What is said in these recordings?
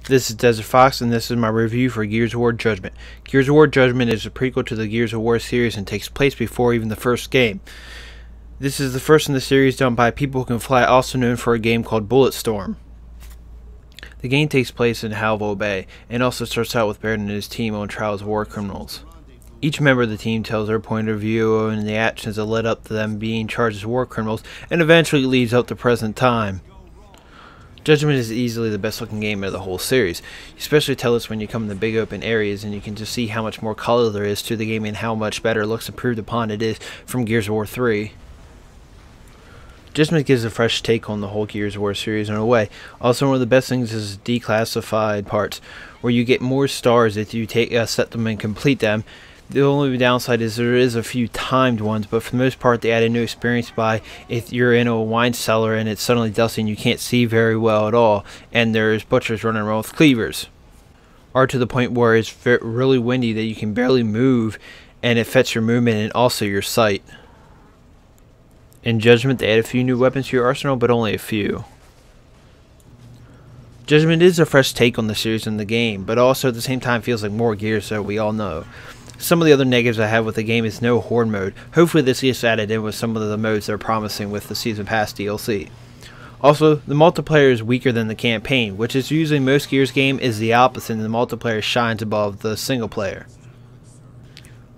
This is Desert Fox, and this is my review for Gears of War Judgment. Gears of War Judgment is a prequel to the Gears of War series and takes place before even the first game. This is the first in the series done by People Who Can Fly, also known for a game called Bulletstorm. The game takes place in Halvo Bay, and also starts out with Baird and his team on trial as war criminals. Each member of the team tells their point of view and the actions that led up to them being charged as war criminals, and eventually leads up to present time. Judgment is easily the best looking game of the whole series. You especially tell this when you come in the big open areas and you can just see how much more color there is to the game and how much better it looks improved upon it is from Gears of War 3. Judgment gives a fresh take on the whole Gears of War series in a way. Also, one of the best things is declassified parts, where you get more stars if you set them and complete them. The only downside is there is a few timed ones, but for the most part they add a new experience by if you're in a wine cellar and it's suddenly dusty and you can't see very well at all, and there's butchers running around with cleavers. Or to the point where it's really windy that you can barely move, and it affects your movement and also your sight. In Judgment they add a few new weapons to your arsenal, but only a few. Judgment is a fresh take on the series and the game, but also at the same time feels like more Gears, so we all know. Some of the other negatives I have with the game is no Horde mode. Hopefully this gets added in with some of the modes they're promising with the Season Pass DLC. Also, the multiplayer is weaker than the campaign, which is usually most Gears game is the opposite, and the multiplayer shines above the single player.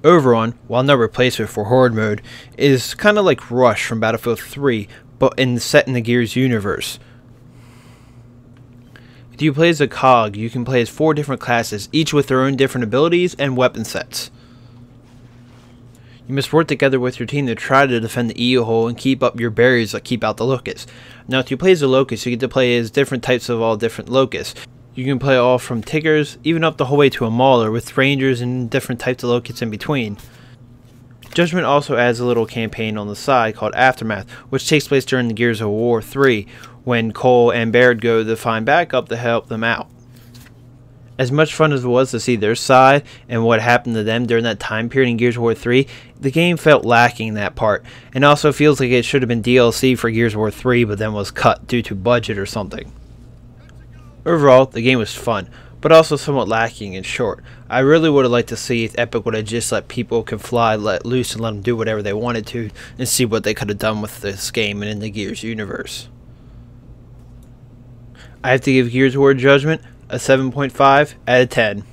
Overon, while no replacement for Horde mode, is kind of like Rush from Battlefield 3, but set in the Gears universe. If you play as a COG, you can play as 4 different classes, each with their own different abilities and weapon sets. You must work together with your team to try to defend the EO hole and keep up your barriers that keep out the locusts. Now, if you play as a locust, you get to play as different types of all different locusts. You can play all from Tiggers, even up the whole way to a Mauler, with Rangers and different types of locusts in between. Judgment also adds a little campaign on the side called Aftermath, which takes place during the Gears of War 3, when Cole and Baird go to find backup to help them out. As much fun as it was to see their side and what happened to them during that time period in Gears of War 3, the game felt lacking in that part, and also feels like it should have been DLC for Gears of War 3 but then was cut due to budget or something. Overall, the game was fun, but also somewhat lacking and short. I really would have liked to see if Epic would have just let People Can Fly let loose and let them do whatever they wanted to, and see what they could have done with this game and in the Gears universe. I have to give Gears of War Judgment a 7.5 out of 10.